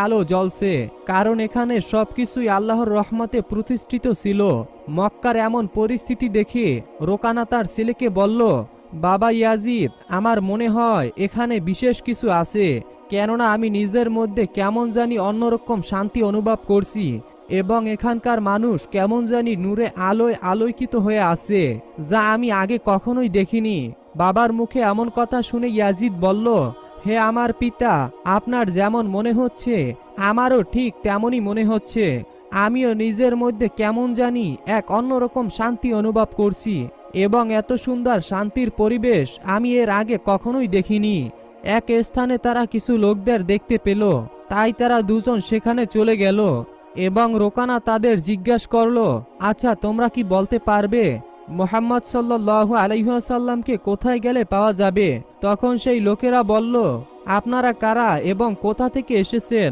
আলো জ্বলছে, কারণ এখানে সবকিছুই আল্লাহর রহমতে প্রতিষ্ঠিত ছিল। মক্কার এমন পরিস্থিতি দেখে রোকানা তার ছেলেকে বলল, বাবা ইয়াজিদ, আমার মনে হয় এখানে বিশেষ কিছু আছে, কেননা আমি নিজের মধ্যে কেমন জানি অন্যরকম শান্তি অনুভব করছি এবং এখানকার মানুষ কেমন জানি নূরে আলোয় আলোকিত হয়ে আছে, যা আমি আগে কখনোই দেখিনি। বাবার মুখে এমন কথা শুনে ইয়াজিদ বলল, হে আমার পিতা, আপনার যেমন মনে হচ্ছে আমারও ঠিক তেমনই মনে হচ্ছে। আমিও নিজের মধ্যে কেমন জানি এক অন্যরকম শান্তি অনুভব করছি এবং এত সুন্দর শান্তির পরিবেশ আমি এর আগে কখনোই দেখিনি। এক স্থানে তারা কিছু লোকদের দেখতে পেল, তাই তারা দুজন সেখানে চলে গেল এবং রোকানা তাদের জিজ্ঞাসা করলো, আচ্ছা তোমরা কি বলতে পারবে মুহাম্মদ সাল্লাল্লাহু আলাইহি ওয়াসাল্লামকে কোথায় গেলে পাওয়া যাবে? তখন সেই লোকেরা বলল, আপনারা কারা এবং কোথা থেকে এসেছেন?